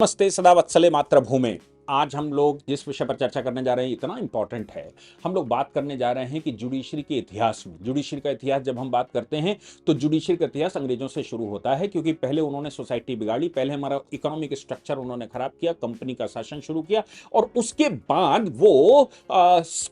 नमस्ते सदा वत्सले मातृभूमे। आज हम लोग जिस विषय पर चर्चा करने जा रहे हैं इतना इंपॉर्टेंट है। हम लोग बात करने जा रहे हैं कि जुडिशरी के इतिहास में, जुडिशरी का इतिहास जब हम बात करते हैं तो जुडिशरी का इतिहास अंग्रेजों से शुरू होता है, क्योंकि पहले उन्होंने सोसाइटी बिगाड़ी, पहले हमारा इकोनॉमिक स्ट्रक्चर उन्होंने खराब किया, कंपनी का शासन शुरू किया और उसके बाद वो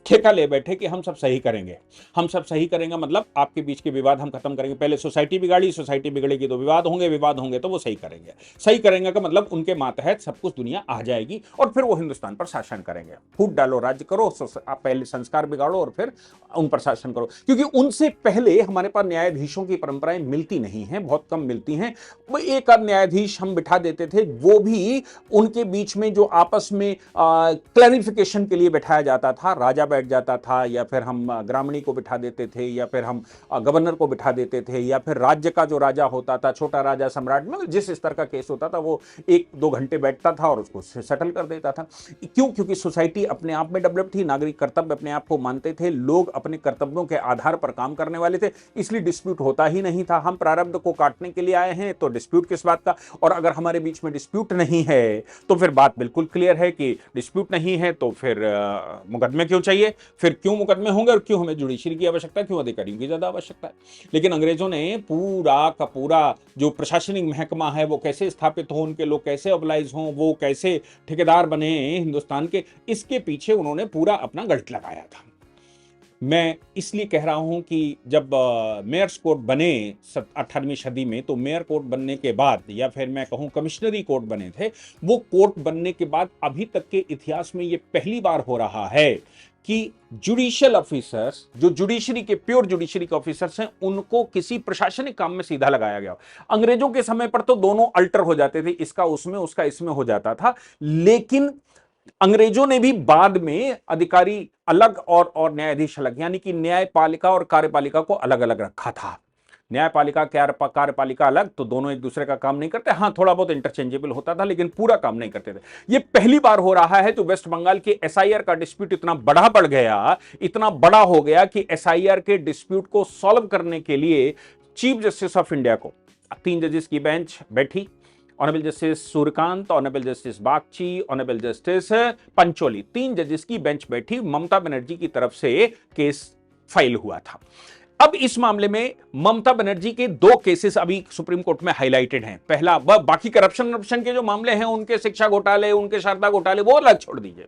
ठेका ले बैठे कि हम सब सही करेंगे, हम सब सही करेंगे, मतलब आपके बीच के विवाद हम खत्म करेंगे। पहले सोसाइटी बिगाड़ी, सोसाइटी बिगड़ेगी तो विवाद होंगे, विवाद होंगे तो वो सही करेंगे, सही करेंगे का मतलब उनके मातहत सब कुछ दुनिया आ जाएगी और फिर वो हिंदुस्तान पर शासन करेंगे। फूट डालो, राज्य करो, आप पहले संस्कार बिगाड़ो और फिर उन पर शासन करो, क्योंकि उनसे पहले हमारे पास न्यायाधीशों की परंपराएं मिलती नहीं हैं, बहुत कम मिलती हैं। वो एक आध न्यायाधीश हम बिठा देते थे, वो भी उनके बीच में जो आपस में क्लैरिफिकेशन के लिए बिठाया जाता था, राजा बैठ जाता था या फिर हम ग्रामणी को बिठा देते थे या फिर हम गवर्नर को बिठा देते थे या फिर राज्य का जो राजा होता था, छोटा राजा, सम्राट, मतलब जिस स्तर का केस होता था वो 1-2 घंटे बैठता था और उसको सेटल कर देता था। क्यों? क्योंकि सोसाइटी अपने आप में डेवलप थी, नागरिक कर्तव्य अपने आप को मानते थे, लोग अपने कर्तव्यों के आधार पर काम करने वाले थे, इसलिए डिस्प्यूट होता ही नहीं था। हम प्रारब्ध को काटने के लिए आए हैं तो डिस्प्यूट किस बात का? और अगर हमारे बीच में डिस्प्यूट नहीं है तो फिर बात बिल्कुल क्लियर है कि डिस्प्यूट नहीं है तो फिर मुकदमे क्यों चाहिए, फिर क्यों मुकदमे होंगे और क्यों हमें जुडिशरी की आवश्यकता, क्यों अधिकारियों की ज्यादा आवश्यकता है। लेकिन अंग्रेजों ने पूरा का पूरा जो प्रशासनिक महकमा है वो कैसे स्थापित हो, उनके लोग कैसे ऑबलाइज हों, वो कैसे ठेकेदार बने हिंदुस्तान के, इसके पीछे उन्होंने पूरा अपना गढ़ लगाया था। मैं इसलिए कह रहा हूं कि जब मेयर्स कोर्ट बने 18वीं सदी में, तो मेयर कोर्ट बनने के बाद या फिर मैं कहूं कमिश्नरी कोर्ट बने थे, वो कोर्ट बनने के बाद अभी तक के इतिहास में ये पहली बार हो रहा है कि जुडिशियल ऑफिसर्स, जो जुडिशरी के प्योर जुडिशरी के ऑफिसर्स हैं, उनको किसी प्रशासनिक काम में सीधा लगाया गया। अंग्रेजों के समय पर तो दोनों अल्टर हो जाते थे, इसका उसमें उसका इसमें हो जाता था, लेकिन अंग्रेजों ने भी बाद में अधिकारी अलग और न्यायाधीश अलग, यानी कि न्यायपालिका और कार्यपालिका को अलग अलग रखा था। न्यायपालिका कार्यपालिका अलग, तो दोनों एक दूसरे का काम नहीं करते, हाँ थोड़ा बहुत इंटरचेंजेबल होता था लेकिन पूरा काम नहीं करते थे। ये पहली बार हो रहा है। तो वेस्ट बंगाल के एसआईआर का डिस्प्यूट इतना बड़ा बढ़ गया, इतना बड़ा हो गया कि एसआईआर के डिस्प्यूट को सॉल्व करने के लिए चीफ जस्टिस ऑफ इंडिया को 3 जजेस की बेंच बैठी, honourable justice Suryakant, honourable justice Bagchi, honourable justice Pancholi, 3 जजेस की बेंच बैठी। ममता बनर्जी की तरफ से केस फाइल हुआ था। अब इस मामले में ममता बनर्जी के 2 केसेस अभी सुप्रीम कोर्ट में हाईलाइटेड हैं। पहला, बाकी करप्शन के जो मामले हैं, उनके शिक्षा घोटाले, उनके शारदा घोटाले, वो अलग छोड़ दीजिए।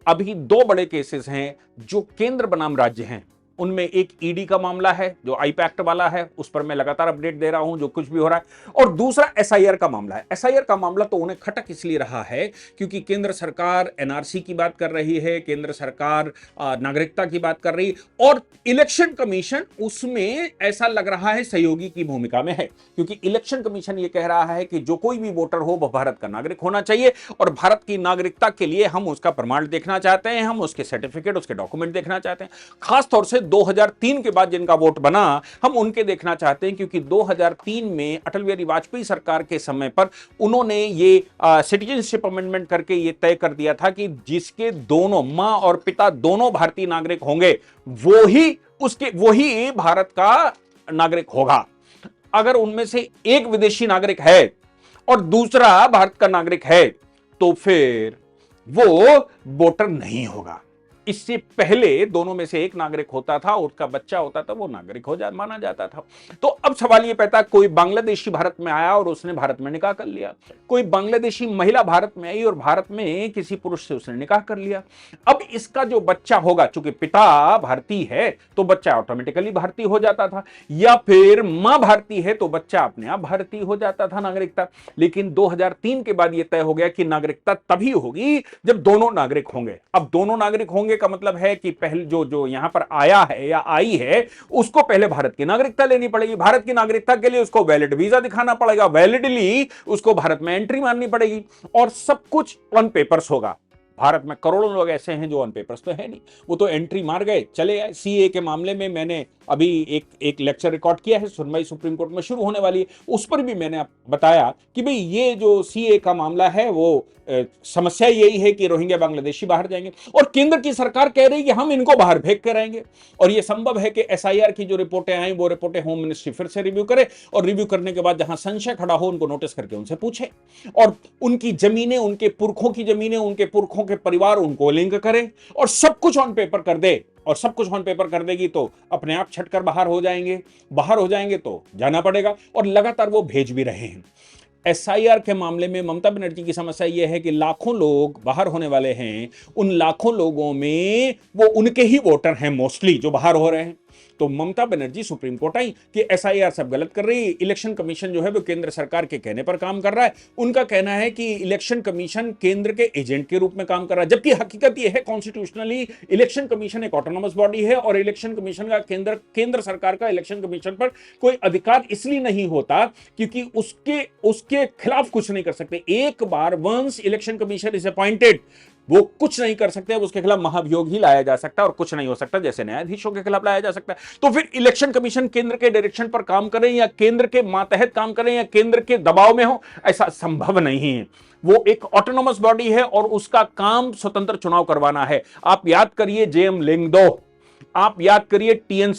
अभी 2 बड़े केसेस हैं जो केंद्र बनाम राज्य हैं। उनमें एक ईडी का मामला है जो आई पैक्ट वाला है, उस पर मैं लगातार अपडेट दे रहा हूं जो कुछ भी हो रहा है, और दूसरा एसआईआर का मामला है। एसआईआर का मामला तो उन्हें खटक इसलिए रहा है क्योंकि केंद्र सरकार एनआरसी की बात कर रही है, केंद्र सरकार नागरिकता की बात कर रही है, और इलेक्शन कमीशन उसमें ऐसा लग रहा है सहयोगी की भूमिका में है, क्योंकि इलेक्शन कमीशन यह कह रहा है कि जो कोई भी वोटर हो वह भारत का नागरिक होना चाहिए और भारत की नागरिकता के लिए हम उसका प्रमाण देखना चाहते हैं, हम उसके सर्टिफिकेट, उसके डॉक्यूमेंट देखना चाहते हैं। खासतौर से 2003 के बाद जिनका वोट बना, हम उनके देखना चाहते हैं, क्योंकि 2003 में अटल बिहारी वाजपेयी सरकार के समय पर उन्होंने ये सिटीजनशिप अमेंडमेंट करके ये तय कर दिया था कि जिसके दोनों मां और पिता दोनों भारतीय नागरिक होंगे वही भारत का नागरिक होगा। अगर उनमें से एक विदेशी नागरिक है और दूसरा भारत का नागरिक है तो फिर वो वोटर नहीं होगा। इससे पहले दोनों में से एक नागरिक होता था, उसका बच्चा होता था, वो नागरिक माना जाता था। तो अब सवाल ये पैदा, कोई बांग्लादेशी भारत में आया और उसने भारत में निकाह कर लिया, कोई बांग्लादेशी महिला भारत में आई और भारत में किसी पुरुष से उसने निकाह कर लिया। अब इसका जो बच्चा होगा, चूंकि पिता भारतीय है तो बच्चा ऑटोमेटिकली भारतीय हो जाता था, या फिर मां भारतीय है तो बच्चा अपने आप भारतीय हो जाता था, नागरिकता। लेकिन 2003 के बाद यह तय हो गया कि नागरिकता तभी होगी जब दोनों नागरिक होंगे। अब दोनों नागरिक होंगे का मतलब है कि पहले जो यहां पर आया है या आई है उसको पहले भारत की नागरिकता लेनी पड़ेगी, भारत की नागरिकता के लिए उसको वैलिड वीजा दिखाना पड़ेगा, वैलिडली उसको भारत में एंट्री मारनी पड़ेगी, और सब कुछ ऑन पेपर्स होगा। भारत में करोड़ों लोग ऐसे हैं जो ऑन पेपर्स तो है नहीं, वो तो एंट्री मार गए चले आए। सीए के मामले में मैंने अभी एक एक लेक्चर रिकॉर्ड किया है, सुनवाई सुप्रीम कोर्ट में शुरू होने वाली है, उस पर भी मैंने बताया कि भाई ये जो सीए का मामला है वो समस्या यही है कि रोहिंग्या बांग्लादेशी बाहर जाएंगे और केंद्र की सरकार कह रही है कि हम इनको बाहर भेज कर आएंगे। और ये संभव है कि एसआईआर की जो रिपोर्टें आई वो रिपोर्टें होम मिनिस्ट्री फिर से रिव्यू करे और रिव्यू करने के बाद जहां संशय खड़ा हो उनको नोटिस करके उनसे पूछे और उनकी जमीनें, उनके पुरखों की जमीनें, उनके पुरखों के परिवार, उनको लिंक करे और सब कुछ ऑन पेपर कर दे। और सब कुछ ऑन पेपर कर देगी तो अपने आप छटकर बाहर हो जाएंगे, बाहर हो जाएंगे तो जाना पड़ेगा। और लगातार वो भेज भी रहे हैं। एसआईआर के मामले में ममता बनर्जी की समस्या यह है कि लाखों लोग बाहर होने वाले हैं, उन लाखों लोगों में वो उनके ही वोटर हैं मोस्टली जो बाहर हो रहे हैं। तो ममता बनर्जी सुप्रीम कोर्ट आई कि एसआईआर सब गलत कर रही है। इलेक्शन कमीशन जो है वो केंद्र सरकार के कहने पर काम कर रहा है। उनका कहना है कि इलेक्शन कमीशन केंद्र के एजेंट के रूप में काम कर रहा है, जबकि हकीकत यह है कॉन्स्टिट्यूशनली इलेक्शन कमीशन एक ऑटोनोमस बॉडी है और इलेक्शन कमीशन का केंद्र सरकार का इलेक्शन कमीशन पर कोई अधिकार इसलिए नहीं होता क्योंकि उसके खिलाफ कुछ नहीं कर सकते। एक बार once election commission is appointed वो कुछ नहीं कर सकते, उसके खिलाफ महाभियोग ही लाया जा सकता है और कुछ नहीं हो सकता, जैसे न्यायाधीशों के खिलाफ लाया जा सकता है। तो फिर इलेक्शन कमीशन केंद्र के डायरेक्शन पर काम करें या केंद्र के मातहत काम करें या केंद्र के दबाव में हो, ऐसा संभव नहीं है। वो एक ऑटोनोमस बॉडी है और उसका काम स्वतंत्र चुनाव करवाना है। आप याद करिए जेएम लिंगदो, आप याद करिए टीएन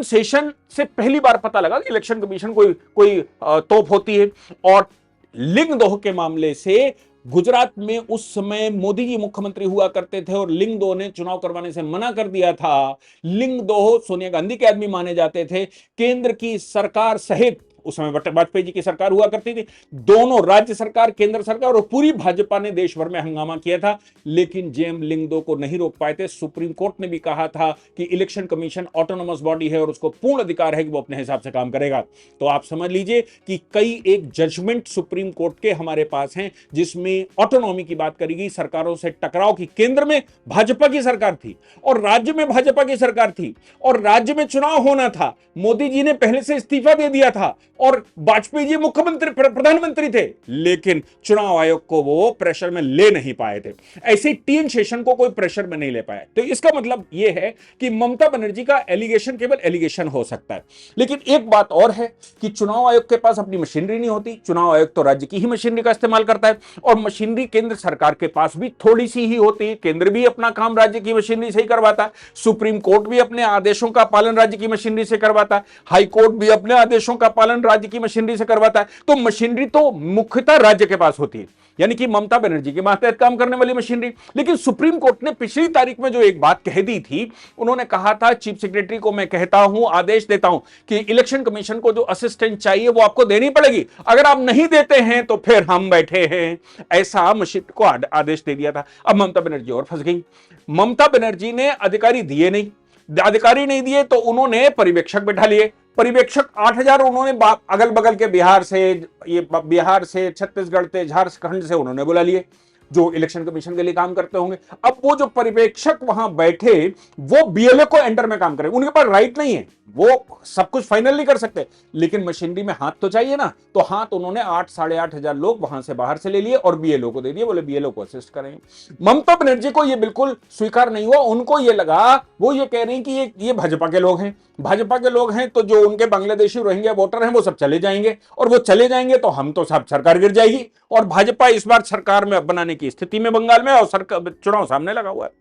सेशन से पहली बार पता लगा कि इलेक्शन कमीशन कोई तोप होती है। और लिंगदोह के मामले से गुजरात में उस समय मोदी जी मुख्यमंत्री हुआ करते थे और लिंगदोह ने चुनाव करवाने से मना कर दिया था। लिंगदोह सोनिया गांधी के आदमी माने जाते थे। केंद्र की सरकार सहित उस समय वाजपेयी जी की सरकार हुआ करती थी, दोनों राज्य सरकार, केंद्र सरकार और पूरी भाजपा ने देश भर में हंगामा किया था, लेकिन जेएम लिंगदो को नहीं रोक पाए थे। सुप्रीम कोर्ट ने भी कहा था कि इलेक्शन कमीशन ऑटोनोमस बॉडी है और उसको पूर्ण अधिकार है कि वो अपने हिसाब से काम करेगा। तो आप समझ लीजिए कि कई एक जजमेंट सुप्रीम कोर्ट के हमारे पास हैं जिसमें ऑटोनॉमी की बात करी गई, सरकारों से टकराव की। केंद्र में भाजपा की सरकार थी और राज्य में भाजपा की सरकार थी और राज्य में चुनाव होना था। मोदी जी ने पहले से इस्तीफा दे दिया था और वाजपेयी जी मुख्यमंत्री प्रधानमंत्री थे, लेकिन चुनाव आयोग को वो प्रेशर में ले नहीं पाए थे। ऐसे टीएन शेषन को कोई प्रेशर में नहीं ले पाया। तो इसका मतलब यह है कि ममता बनर्जी का एलिगेशन केवल एलिगेशन हो सकता है। लेकिन एक बात और है कि चुनाव आयोग के पास अपनी मशीनरी नहीं होती। चुनाव आयोग तो राज्य की ही मशीनरी का इस्तेमाल करता है और मशीनरी केंद्र सरकार के पास भी थोड़ी सी ही होती है। केंद्र भी अपना काम राज्य की मशीनरी से ही करवाता है, सुप्रीम कोर्ट भी अपने आदेशों का पालन राज्य की मशीनरी से करवाता है, हाई कोर्ट भी अपने आदेशों का पालन राज्य की मशीनरी से करवाता है। तो मशीनरी तो मुख्यतः राज्य के पास होती है, यानी कि ममता बनर्जी के मातहत काम करने वाली मशीनरी। लेकिन सुप्रीम कोर्ट ने पिछली तारीख में जो एक बात कह दी थी, उन्होंने कहा था चीफ सेक्रेटरी को मैं कहता हूं, आदेश देता हूं कि इलेक्शन कमीशन को जो असिस्टेंट चाहिए वो आपको देनी पड़ेगी, अगर आप नहीं देते हैं तो फिर हम बैठे हैं। ऐसा मशीन को आदेश दे दिया था। अब ममता बनर्जी और फंस गई। ममता बनर्जी ने अधिकारी दिए नहीं दिए तो उन्होंने पर्यवेक्षक बैठा लिए। पर्यवेक्षक 8,000 उन्होंने अगल बगल के बिहार से, छत्तीसगढ़ से, झारखंड से उन्होंने बुला लिए जो इलेक्शन कमीशन के लिए काम करते होंगे। अब वो जो पर्यवेक्षक वहां बैठे वो बीएलओ को एंटर में काम करें, उनके पास राइट नहीं है, वो सब कुछ फाइनल नहीं कर सकते, लेकिन मशीनरी में हाथ तो चाहिए ना। तो हाथ उन्होंने 8,000-8,500 लोग वहां से बाहर से ले लिए और बीएलओ को दे दिए, बोले बीएलओ को असिस्ट करेंगे। ममता बनर्जी को ये बिल्कुल स्वीकार नहीं हुआ। उनको ये लगा, वो ये कह रही हैं कि ये भाजपा के लोग हैं, भाजपा के लोग हैं तो जो उनके बांग्लादेशी रोहिंग्या वोटर हैं वो सब चले जाएंगे और वो चले जाएंगे तो हम तो सब सरकार गिर जाएगी और भाजपा इस बार सरकार में बनाने की स्थिति में बंगाल में और सरकार चुनाव सामने लगा हुआ है।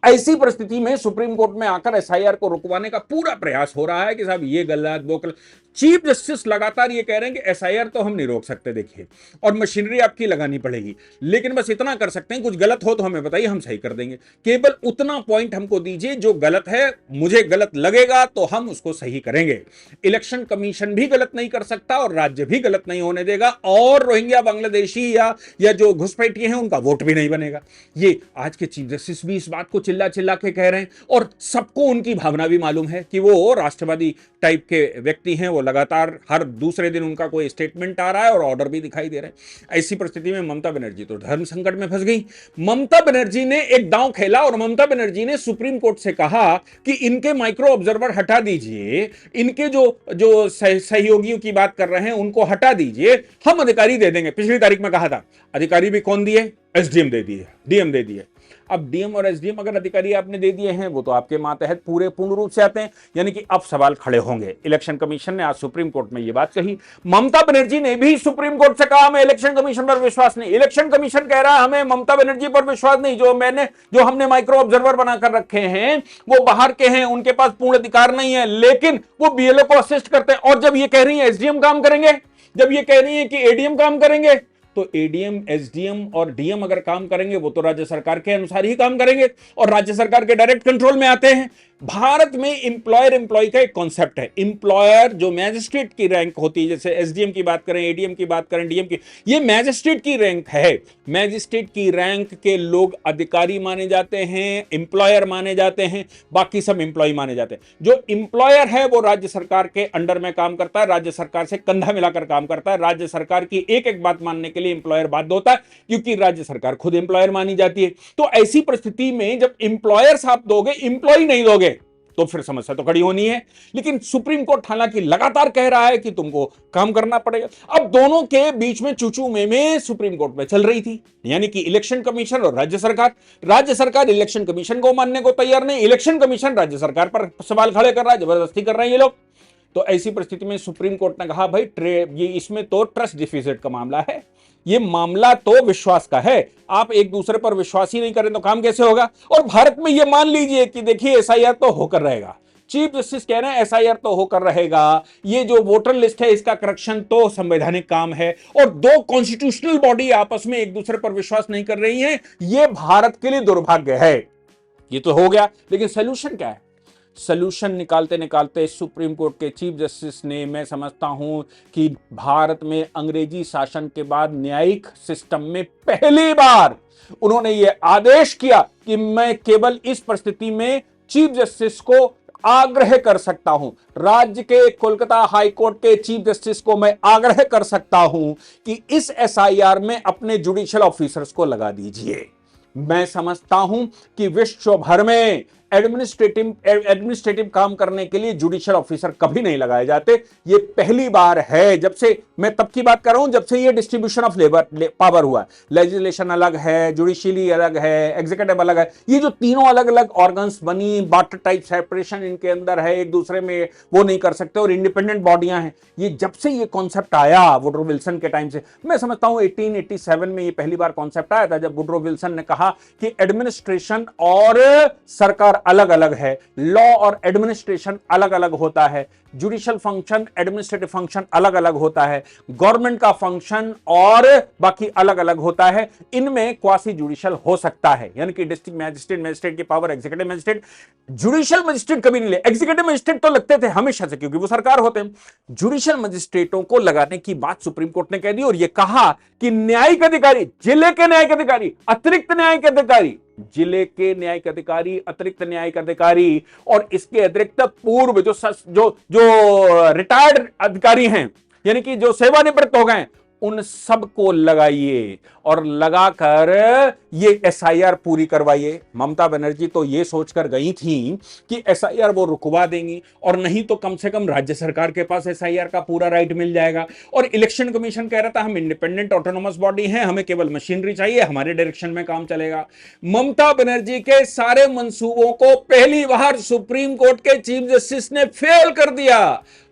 ऐसी परिस्थिति में सुप्रीम कोर्ट में आकर एसआईआर को रुकवाने का पूरा प्रयास हो रहा है कि साहब ये गलत वो गलत। चीफ जस्टिस लगातार ये कह रहे हैं कि एसआईआर तो हम नहीं रोक सकते, देखिए, और मशीनरी आपकी लगानी पड़ेगी, लेकिन बस इतना कर सकते हैं कुछ गलत हो तो हमें बताइए, हम सही कर देंगे। केवल उतना पॉइंट हमको दीजिए जो गलत है, मुझे गलत लगेगा तो हम उसको सही करेंगे। इलेक्शन कमीशन भी गलत नहीं कर सकता और राज्य भी गलत नहीं होने देगा और रोहिंग्या बांग्लादेशी या जो घुसपैठिए हैं उनका वोट भी नहीं बनेगा। ये आज के चीफ जस्टिस भी इस बात को चिल्ला चिल्ला के कह रहे हैं और सबको उनकी भावना भी मालूम है कि वो राष्ट्रवादी टाइप के व्यक्ति हैं। वो लगातार हर दूसरे दिन उनका कोई स्टेटमेंट आ रहा है और ऑर्डर भी दिखाई दे रहे हैं। ऐसी परिस्थिति में ममता बनर्जी तो धर्म संकट में फंस गई। ममता बनर्जी ने एक दांव खेला और ममता बनर्जी ने सुप्रीम कोर्ट से कहा कि इनके माइक्रो ऑब्जर्वर हटा दीजिए, इनके जो सहयोगियों की बात कर रहे हैं उनको हटा दीजिए, हम अधिकारी दे देंगे। पिछली तारीख में कहा था, अधिकारी भी कौन दिए? एसडीएम दे दिए, डीएम दे दिए। अब डीएम और एसडीएम अगर अधिकारी आपने दे दिए हैं वो तो आपके मातहत पूरे पूर्ण रूप से आते हैं, यानी कि अब सवाल खड़े होंगे। इलेक्शन कमीशन ने आज सुप्रीम कोर्ट में ये बात कही। ममता बनर्जी ने भी सुप्रीम कोर्ट से कहा हमें इलेक्शन कमीशन पर विश्वास नहीं। इलेक्शन कमीशन कह रहा है हमें ममता बनर्जी पर विश्वास नहीं, जो हमने माइक्रो ऑब्जर्वर बनाकर रखे हैं वो बाहर के हैं, उनके पास पूर्ण अधिकार नहीं है, लेकिन वो बीएलओ को असिस्ट करते हैं। और जब ये कह रही है एसडीएम काम करेंगे, जब ये कह रही है कि एडीएम काम करेंगे, तो एडीएम एसडीएम और डीएम अगर काम करेंगे वो तो राज्य सरकार के अनुसार ही काम करेंगे और राज्य सरकार के डायरेक्ट कंट्रोल में आते हैं। भारत में इंप्लॉयर एम्प्लॉय का एक कॉन्सेप्ट है। इंप्लॉयर जो मैजिस्ट्रेट की रैंक होती है, जैसे एसडीएम की बात करें, एडीएम की बात करें, डीएम की, ये मैजिस्ट्रेट की रैंक है। मैजिस्ट्रेट की रैंक के लोग अधिकारी माने जाते हैं, इंप्लॉयर माने जाते हैं, बाकी सब इंप्लॉय माने जाते हैं। जो इंप्लॉयर है वो राज्य सरकार के अंडर में काम करता है, राज्य सरकार से कंधा मिलाकर काम करता है। राज्य सरकार की एक एक बात मानने के लिए इंप्लॉयर बाध्य होता है, क्योंकि राज्य सरकार खुद इंप्लॉयर मानी जाती है। तो ऐसी परिस्थिति में जब इंप्लॉयर्स आप दोगे, इंप्लॉय नहीं दोगे, तो फिर समस्या तो खड़ी होनी है। लेकिन सुप्रीम कोर्ट हालांकि लगातार कह रहा है कि तुमको काम करना पड़ेगा। अब दोनों के बीच में चूचू में सुप्रीम कोर्ट में चल रही थी, यानी कि इलेक्शन कमीशन और राज्य सरकार। राज्य सरकार इलेक्शन कमीशन को मानने को तैयार नहीं, इलेक्शन कमीशन राज्य सरकार पर सवाल खड़े कर रहा है, जबरदस्ती कर रहे हैं ये लोग। तो ऐसी परिस्थिति में सुप्रीम कोर्ट ने कहा भाई ये इसमें तो ट्रस्ट डिफिसिट का मामला है, ये मामला तो विश्वास का है। आप एक दूसरे पर विश्वास ही नहीं करें तो काम कैसे होगा। और भारत में ये मान लीजिए कि देखिए एसआईआर तो होकर रहेगा, चीफ जस्टिस कह रहे हैं एसआईआर तो होकर रहेगा, ये जो वोटर लिस्ट है इसका करेक्शन तो संवैधानिक काम है, और दो कॉन्स्टिट्यूशनल बॉडी आपस में एक दूसरे पर विश्वास नहीं कर रही है, ये भारत के लिए दुर्भाग्य है। ये तो हो गया, लेकिन सोल्यूशन क्या है? सलूशन निकालते निकालते सुप्रीम कोर्ट के चीफ जस्टिस ने, मैं समझता हूं कि भारत में अंग्रेजी शासन के बाद न्यायिक सिस्टम में पहली बार उन्होंने यह आदेश किया कि मैं केवल इस परिस्थिति में चीफ जस्टिस को आग्रह कर सकता हूं, राज्य के कोलकाता हाई कोर्ट के चीफ जस्टिस को मैं आग्रह कर सकता हूं कि इस एसआईआर में अपने जुडिशियल ऑफिसर्स को लगा दीजिए। मैं समझता हूं कि विश्व भर में एडमिनिस्ट्रेटिव काम करने के लिए जुडिशियल ऑफिसर कभी नहीं लगाए जाते। ये पहली बार है, जब से मैं तब की बात कर रहा हूं जब से ये डिस्ट्रीब्यूशन ऑफ लेबर पावर हुआ। लेजिस्लेशन अलग है, जुडिशियली अलग है, एग्जीक्यूटिव अलग है, ये जो तीनों अलग अलग ऑर्गन्स बनी, बाटर टाइप सेपरेशन इनके अंदर है, एक दूसरे में वो नहीं कर सकते और इंडिपेंडेंट बॉडियां हैं। ये जब से ये कॉन्सेप्ट आया वुडरो विल्सन के टाइम से, मैं समझता हूं 1887 में ये पहली बार कॉन्सेप्ट आया था, जब वुडरो विल्सन ने कहा कि एडमिनिस्ट्रेशन और सरकार अलग अलग है, लॉ और एडमिनिस्ट्रेशन अलग अलग होता है, जुडिशियल फंक्शन एडमिनिस्ट्रेटिव फंक्शन अलग अलग होता है, गवर्नमेंट का फंक्शन और बाकी अलग अलग होता है। इनमें क्वासी जुडिशियल हो सकता है, यानी कि डिस्ट्रिक्ट मैजिस्ट्रेट, मैजिस्ट्रेट की power executive magistrate, judicial magistrate कभी नहीं ले। एग्जीक्यूटिव मैजिस्ट्रेट तो लगते थे हमेशा से क्योंकि वो सरकार होते हैं, जुडिशियल मजिस्ट्रेटों को लगाने की बात सुप्रीम कोर्ट ने कह दी और यह कहा कि न्यायिक अधिकारी, जिले के न्यायिक अधिकारी, अतिरिक्त न्यायिक अधिकारी, जिले के न्यायिक अधिकारी, अतिरिक्त न्यायिक अधिकारी और इसके अतिरिक्त पूर्व जो रिटायर्ड अधिकारी हैं, यानी कि जो सेवानिवृत्त हो गए, उन सबको लगाइए और लगाकर ये एसआईआर पूरी करवाइए। ममता बनर्जी तो ये सोचकर गई थी कि एसआईआर वो रुकवा देंगी और नहीं तो कम से कम राज्य सरकार के पास एसआईआर का पूरा राइट मिल जाएगा। और इलेक्शन कमीशन कह रहा था हम इंडिपेंडेंट ऑटोनोमस बॉडी हैं, हमें केवल मशीनरी चाहिए, हमारे डायरेक्शन में काम चलेगा। ममता बनर्जी के सारे मंसूबों को पहली बार सुप्रीम कोर्ट के चीफ जस्टिस ने फेल कर दिया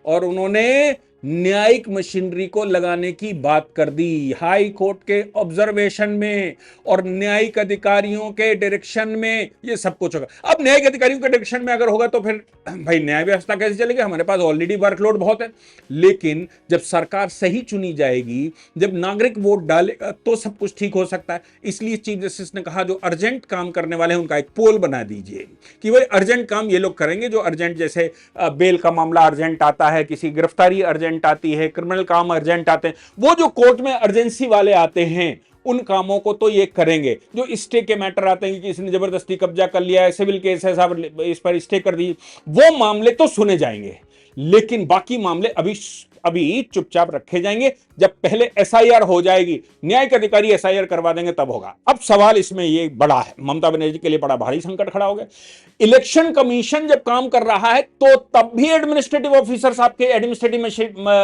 और उन्होंने न्यायिक मशीनरी को लगाने की बात कर दी। हाई कोर्ट के ऑब्जर्वेशन में और न्यायिक अधिकारियों के डायरेक्शन में ये सब कुछ होगा। अब न्यायिक अधिकारियों के डायरेक्शन में अगर होगा तो फिर भाई न्याय व्यवस्था कैसे चलेगी? हमारे पास ऑलरेडी वर्कलोड बहुत है। लेकिन जब सरकार सही चुनी जाएगी, जब नागरिक वोट डालेगा तो सब कुछ ठीक हो सकता है। इसलिए चीफ जस्टिस ने कहा जो अर्जेंट काम करने वाले हैं उनका एक पोल बना दीजिए कि भाई अर्जेंट काम ये लोग करेंगे, जो अर्जेंट, जैसे बेल का मामला अर्जेंट आता है, किसी गिरफ्तारी अर्जेंट आती है, क्रिमिनल काम अर्जेंट आते हैं, वो जो कोर्ट में अर्जेंसी वाले आते हैं उन कामों को तो ये करेंगे। जो स्टे के मैटर आते हैं कि किसी ने जबरदस्ती कब्जा कर लिया है, सिविल केस है साहब, इस पर स्टे कर दी, वो मामले तो सुने जाएंगे। लेकिन बाकी मामले अभी चुपचाप रखे जाएंगे। जब पहले एसआईआर हो जाएगी, न्यायिक अधिकारी एसआईआर करवा देंगे तब होगा। अब सवाल इसमें ये बड़ा है, ममता बनर्जी के लिए बड़ा भारी संकट खड़ा हो गया। इलेक्शन कमीशन जब काम कर रहा है तो तब भी एडमिनिस्ट्रेटिव ऑफिसर्स आपके एडमिनिस्ट्रेटिव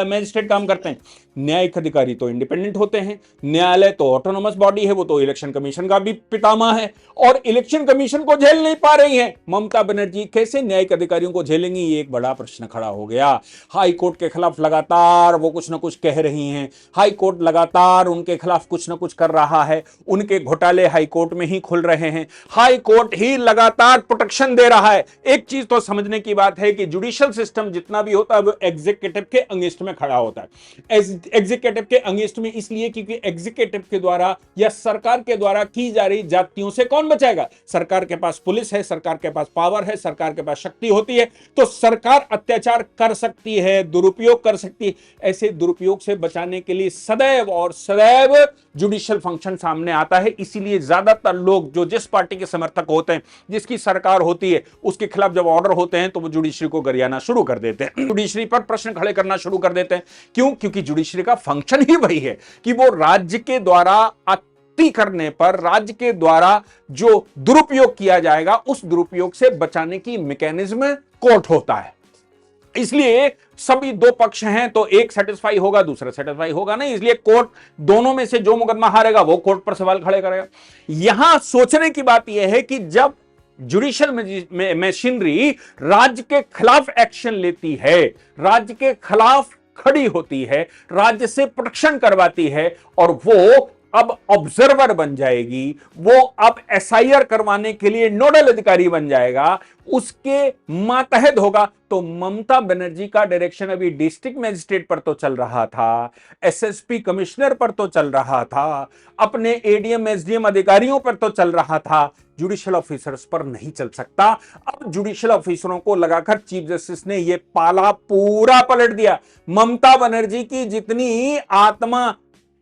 मैजिस्ट्रेट काम करते हैं। न्यायिक अधिकारी तो इंडिपेंडेंट होते हैं, न्यायालय तो ऑटोनोमस बॉडी है, वो तो इलेक्शन कमीशन का भी पितामह है, और इलेक्शन कमीशन को झेल नहीं पा रही है ममता बनर्जी, कैसे न्यायिक अधिकारियों को झेलेंगी, ये एक बड़ा प्रश्न खड़ा हो गया। हाई कोर्ट के खिलाफ लगातार वो कुछ ना कुछ कह रही हैं, हाई कोर्ट लगातार उनके खिलाफ कुछ ना कुछ कर रहा है, उनके घोटाले हाई कोर्ट में ही खुल रहे हैं, हाई कोर्ट ही लगातार प्रोटेक्शन दे रहा है। एक चीज तो समझने की बात है कि जुडिशियल सिस्टम जितना भी होता है वो एग्जीक्यूटिव के अगेंस्ट में खड़ा होता है। एग्जीक्यूटिव के अगेंस्ट में इसलिए क्योंकि एग्जीक्यूटिव के द्वारा या सरकार के द्वारा की जा रही जातियों से कौन बचाएगा? सरकार के पास पुलिस है, सरकार के पास पावर है, सरकार के पास शक्ति होती है, तो सरकार अत्याचार कर सकती है, दुरुपयोग कर सकती है। ऐसे दुरुपयोग से बचाने के लिए सदैव और सदैव जुडिशियल फंक्शन सामने आता है। इसीलिए ज्यादातर लोग जो जिस पार्टी के समर्थक होते हैं, जिसकी सरकार होती है, उसके खिलाफ जब ऑर्डर होते हैं तो वो जुडिशरी को गरियाना शुरू कर देते हैं, जुडिशरी पर प्रश्न खड़े करना शुरू कर देते हैं। क्यों? क्योंकि जुडिशरी का फंक्शन ही वही है कि वो राज्य के द्वारा अति करने पर, राज्य के द्वारा जो दुरुपयोग किया जाएगा उस दुरुपयोग से बचाने की मैकेनिज्म कोर्ट होता है। इसलिए सभी दो पक्ष हैं तो एक सेटिस्फाई होगा, दूसरा सेटिस्फाई होगा नहीं, इसलिए कोर्ट दोनों में से जो मुकदमा हारेगा वो कोर्ट पर सवाल खड़े करेगा। यहां सोचने की बात यह है कि जब जुडिशियल मशीनरी राज्य के खिलाफ एक्शन लेती है, राज्य के खिलाफ खड़ी होती है, राज्य से प्रोटेक्शन करवाती है, और वो अब ऑब्जर्वर बन जाएगी, वो अब एसआईआर करवाने के लिए नोडल अधिकारी बन जाएगा, उसके मातहत होगा, तो ममता बनर्जी का डायरेक्शन अभी डिस्ट्रिक्ट मजिस्ट्रेट पर तो चल रहा था, एसएसपी कमिश्नर पर तो चल रहा था, अपने एडीएम एसडीएम अधिकारियों पर तो चल रहा था, जुडिशियल ऑफिसर्स पर नहीं चल सकता। अब जुडिशियल ऑफिसरों को लगाकर चीफ जस्टिस ने यह पाला पूरा पलट दिया। ममता बनर्जी की जितनी आत्मा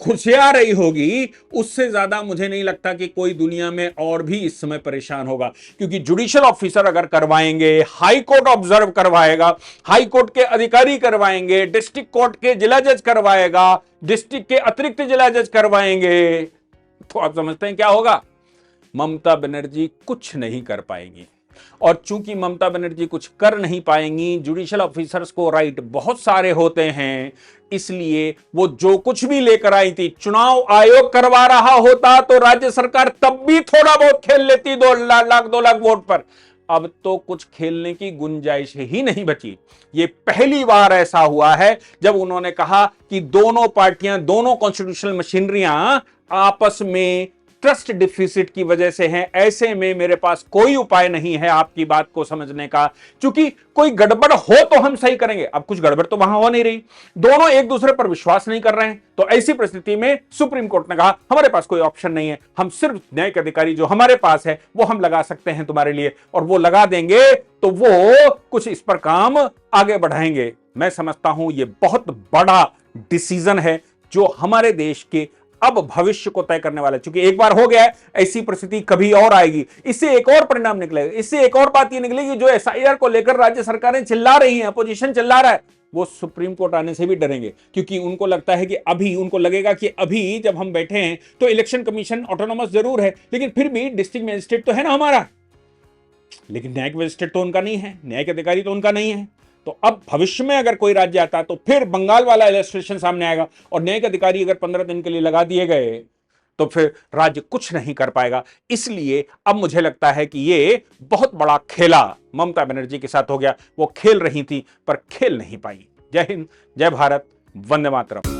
खुशियां रही होगी, उससे ज्यादा मुझे नहीं लगता कि कोई दुनिया में और भी इस समय परेशान होगा, क्योंकि जुडिशियल ऑफिसर अगर करवाएंगे, हाई कोर्ट ऑब्जर्व करवाएगा, हाई कोर्ट के अधिकारी करवाएंगे, डिस्ट्रिक्ट कोर्ट के जिला जज करवाएगा, डिस्ट्रिक्ट के अतिरिक्त जिला जज करवाएंगे, तो आप समझते हैं क्या होगा? ममता बनर्जी कुछ नहीं कर पाएंगी। और चूंकि ममता बनर्जी कुछ कर नहीं पाएंगी, जुडिशियल ऑफिसर्स को राइट बहुत सारे होते हैं, इसलिए वो जो कुछ भी लेकर आई थी, चुनाव आयोग करवा रहा होता तो राज्य सरकार तब भी थोड़ा बहुत खेल लेती 2 लाख वोट पर। अब तो कुछ खेलने की गुंजाइश ही नहीं बची। ये पहली बार ऐसा हुआ है जब उन्होंने कहा कि दोनों पार्टियां, दोनों कॉन्स्टिट्यूशनल मशीनरियां आपस में ट्रस्ट डिफिसिट की वजह से हैं। ऐसे में मेरे पास कोई उपाय नहीं है आपकी बात को समझने का, क्योंकि कोई गड़बड़ हो तो हम सही करेंगे। अब कुछ गड़बड़ तो वहां हो नहीं रही, दोनों एक दूसरे पर विश्वास नहीं कर रहे हैं, तो ऐसी परिस्थिति में सुप्रीम कोर्ट ने कहा हमारे पास कोई ऑप्शन नहीं है, हम सिर्फ न्यायिक अधिकारी जो हमारे पास है वो हम लगा सकते हैं तुम्हारे लिए, और वो लगा देंगे तो वो कुछ इस पर काम आगे बढ़ाएंगे। मैं समझता हूं ये बहुत बड़ा डिसीजन है जो हमारे देश के अब भविष्य को तय करने वाला है। क्योंकि एक बार हो गया है, ऐसी परिस्थिति कभी और आएगी। इससे एक और परिणाम निकलेगा, इससे एक और बात ये निकलेगी, जो एसआईआर को लेकर राज्य सरकारें चिल्ला रही हैं, अपोजिशन चिल्ला रहा है, वो सुप्रीम कोर्ट आने से भी डरेंगे, क्योंकि उनको लगता है कि अभी उनको लगेगा कि अभी जब हम बैठे हैं तो इलेक्शन कमीशन ऑटोनोमस जरूर है, लेकिन फिर भी डिस्ट्रिक्ट मजिस्ट्रेट तो है ना हमारा, लेकिन न्यायिक मजिस्ट्रेट तो उनका नहीं है, न्यायिक अधिकारी तो उनका नहीं है। तो अब भविष्य में अगर कोई राज्य आता तो फिर बंगाल वाला इलस्ट्रेशन सामने आएगा, और न्यायिक अधिकारी अगर 15 दिन के लिए लगा दिए गए तो फिर राज्य कुछ नहीं कर पाएगा। इसलिए अब मुझे लगता है कि ये बहुत बड़ा खेला ममता बनर्जी के साथ हो गया। वो खेल रही थी पर खेल नहीं पाई। जय हिंद, जय भारत, वंदे मातरम।